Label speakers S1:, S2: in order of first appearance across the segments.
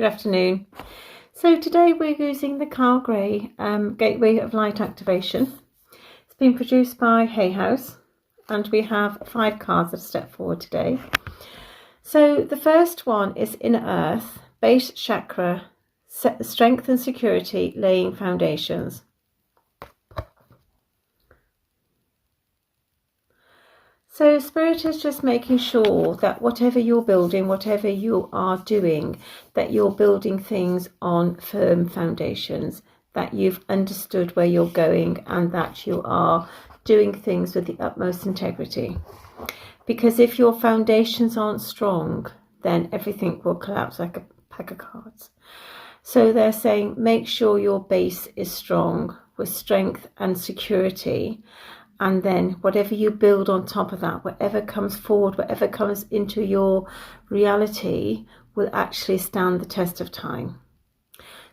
S1: Good afternoon. So today we're using the Carl Gray Gateway of Light Activation. It's been produced by Hay House, and we have 5 cards that step forward today. So the first one is Inner Earth, Base Chakra, Strength and Security, Laying Foundations. So Spirit is just making sure that whatever you're building, whatever you are doing, that you're building things on firm foundations, that you've understood where you're going, and that you are doing things with the utmost integrity. Because if your foundations aren't strong, then everything will collapse like a pack of cards. So they're saying make sure your base is strong with strength and security. And then whatever you build on top of that, whatever comes forward, whatever comes into your reality will actually stand the test of time.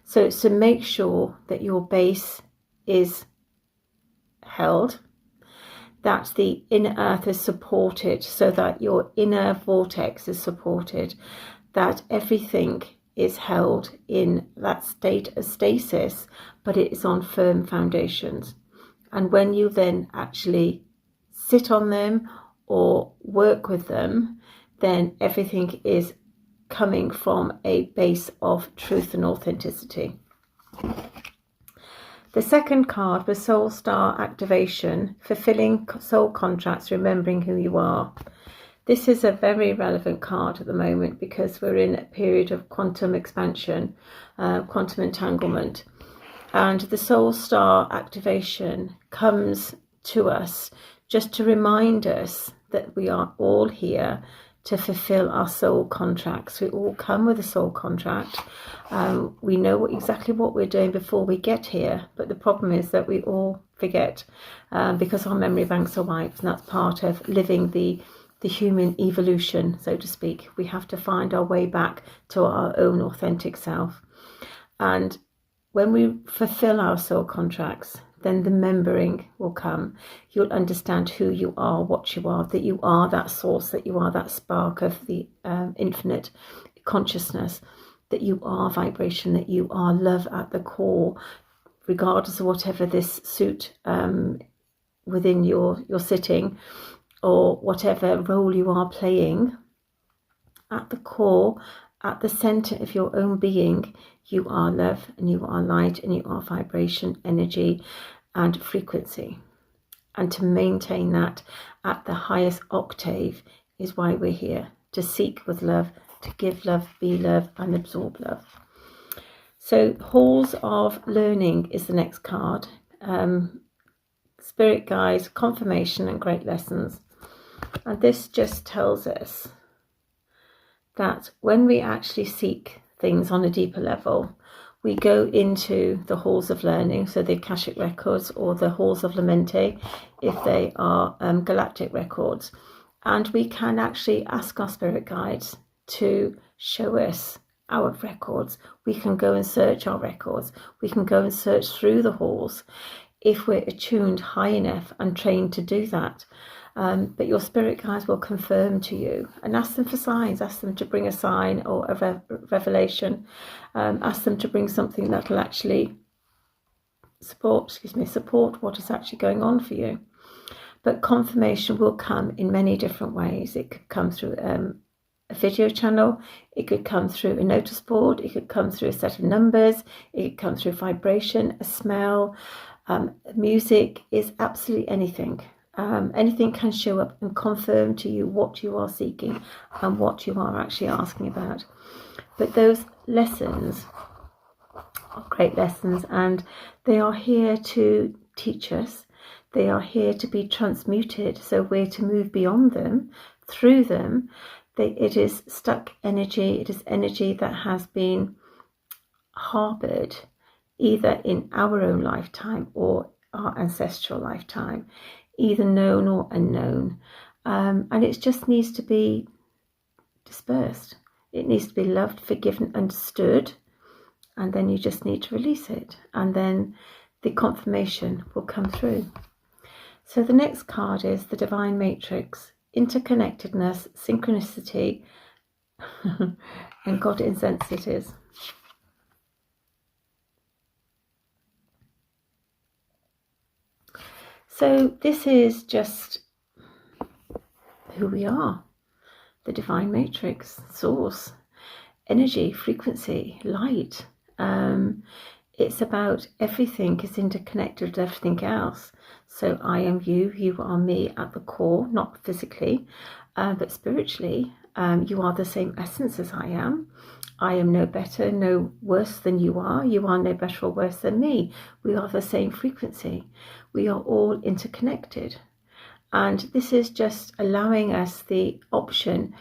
S1: So make sure that your base is held, that the inner earth is supported, so that your inner vortex is supported, that everything is held in that state of stasis, but it is on firm foundations. And when you then actually sit on them or work with them, then everything is coming from a base of truth and authenticity. The second card was Soul Star Activation, Fulfilling Soul Contracts, Remembering Who You Are. This is a very relevant card at the moment because we're in a period of quantum expansion, quantum entanglement. And the Soul Star Activation comes to us just to remind us that we are all here to fulfill our soul contracts. We all come with a soul contract. We know exactly what we're doing before we get here, but the problem is that we all forget because our memory banks are wiped, and that's part of living the human evolution, so to speak. We have to find our way back to our own authentic self. And when we fulfill our soul contracts, then the remembering will come. You'll understand who you are, what you are, that you are that source, that you are that spark of the infinite consciousness, that you are vibration, that you are love at the core, regardless of whatever this suit within your sitting, or whatever role you are playing. At the core, at the center of your own being, you are love, and you are light, and you are vibration, energy and frequency. And to maintain that at the highest octave is why we're here, to seek with love, to give love, be love, and absorb love. So Halls of Learning is the next card. Spirit guides, confirmation and great lessons. And this just tells us that when we actually seek things on a deeper level, we go into the halls of learning, so the Akashic records, or the halls of Lamente if they are galactic records, and we can actually ask our spirit guides to show us our records. We can go and search our records, we can go and search through the halls if we're attuned high enough and trained to do that. But your spirit guides will confirm to you, and ask them for signs, ask them to bring a sign or a revelation, ask them to bring something that will actually support what is actually going on for you. But confirmation will come in many different ways. It could come through a video channel, it could come through a notice board, it could come through a set of numbers, it could come through vibration, a smell, music, is absolutely anything. Anything can show up and confirm to you what you are seeking and what you are actually asking about. But those lessons are great lessons, and they are here to teach us. They are here to be transmuted, so we're to move beyond them, through them. It is stuck energy. It is energy that has been harbored either in our own lifetime or our ancestral lifetime, either known or unknown, and it just needs to be dispersed. It needs to be loved, forgiven, understood, and then you just need to release it, and then the confirmation will come through. So the next card is the Divine Matrix, interconnectedness, synchronicity, And God incense it is. So this is just who we are. The divine matrix, source, energy, frequency, light. It's about everything is interconnected with everything else. So I am you, you are me at the core, not physically, but spiritually. You are the same essence as I am. I am no better, no worse than you are. You are no better or worse than me. We are the same frequency. We are all interconnected. And this is just allowing us the option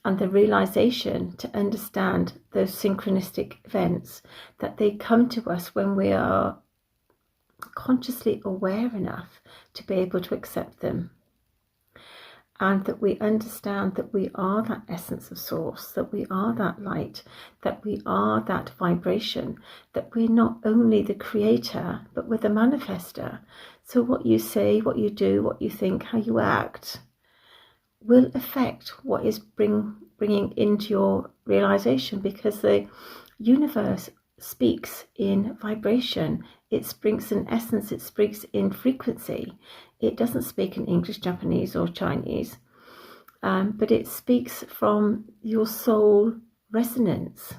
S1: and the realization to understand those synchronistic events, that they come to us when we are consciously aware enough to be able to accept them. And that we understand that we are that essence of source, that we are that light, that we are that vibration, that we're not only the creator, but we're the manifester. So what you say, what you do, what you think, how you act will affect what is bringing into your realization, because the universe speaks in vibration. It speaks in essence, it speaks in frequency. It doesn't speak in English, Japanese or Chinese, but it speaks from your soul resonance.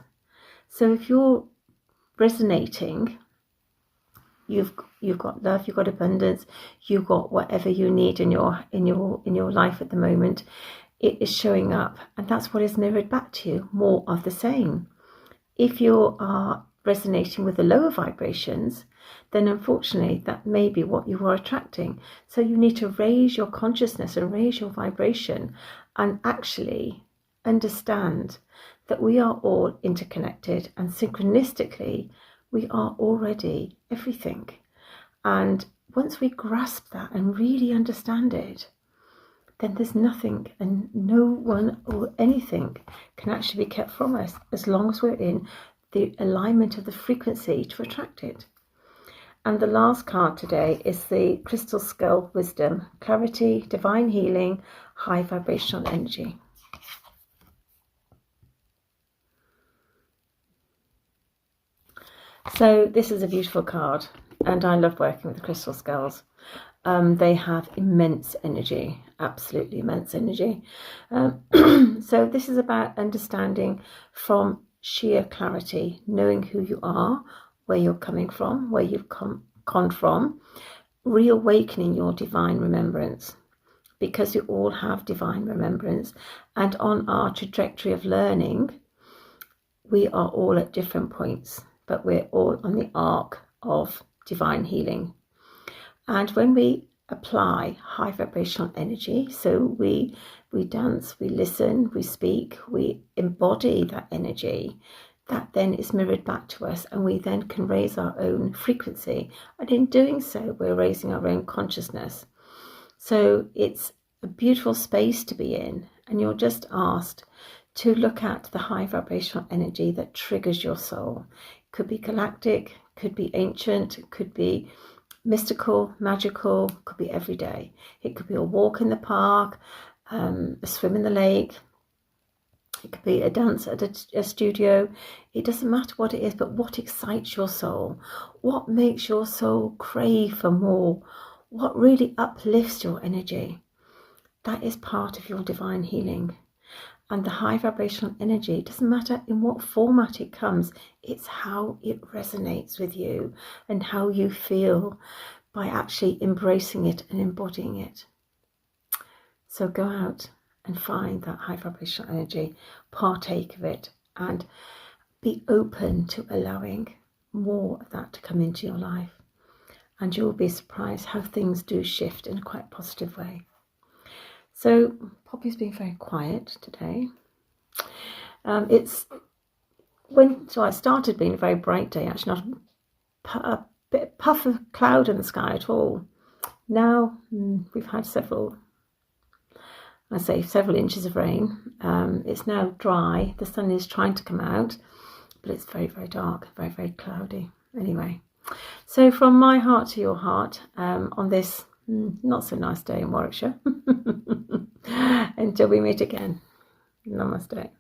S1: So if you're resonating, you've got love, you've got abundance, you've got whatever you need in your life at the moment. It is showing up, and that's what is mirrored back to you, more of the same. If you are resonating with the lower vibrations, then unfortunately that may be what you are attracting. So you need to raise your consciousness and raise your vibration and actually understand that we are all interconnected, and synchronistically we are already everything. And once we grasp that and really understand it, then there's nothing and no one or anything can actually be kept from us, as long as we're in the alignment of the frequency to attract it. And the last card today is the Crystal Skull Wisdom, Clarity, Divine Healing, High Vibrational Energy. So this is a beautiful card, and I love working with the crystal skulls. They have immense energy, absolutely immense energy. So this is about understanding from sheer clarity, knowing who you are, where you're coming from, where you've come from, reawakening your divine remembrance, because you all have divine remembrance. And on our trajectory of learning, we are all at different points, but we're all on the arc of divine healing. And when we apply high vibrational energy, so we dance, we listen, we speak, we embody that energy, that then is mirrored back to us, and we then can raise our own frequency. And in doing so, we're raising our own consciousness. So it's a beautiful space to be in, and you're just asked to look at the high vibrational energy that triggers your soul. It could be galactic, could be ancient, it could be mystical, magical, could be everyday. It could be a walk in the park, a swim in the lake. It could be a dance at a studio. It doesn't matter what it is, but what excites your soul? What makes your soul crave for more? What really uplifts your energy? That is part of your divine healing. And the high vibrational energy, it doesn't matter in what format it comes, it's how it resonates with you and how you feel by actually embracing it and embodying it. So go out and find that high vibrational energy, partake of it, and be open to allowing more of that to come into your life. And you'll be surprised how things do shift in a quite positive way. So Poppy's been very quiet today. I started being a very bright day, actually, not a bit puff of cloud in the sky at all. Now we've had several inches of rain. It's now dry. The sun is trying to come out, but it's very, very dark, very, very cloudy. Anyway, so from my heart to your heart, on this not so nice day in Warwickshire. Until we meet again. Namaste.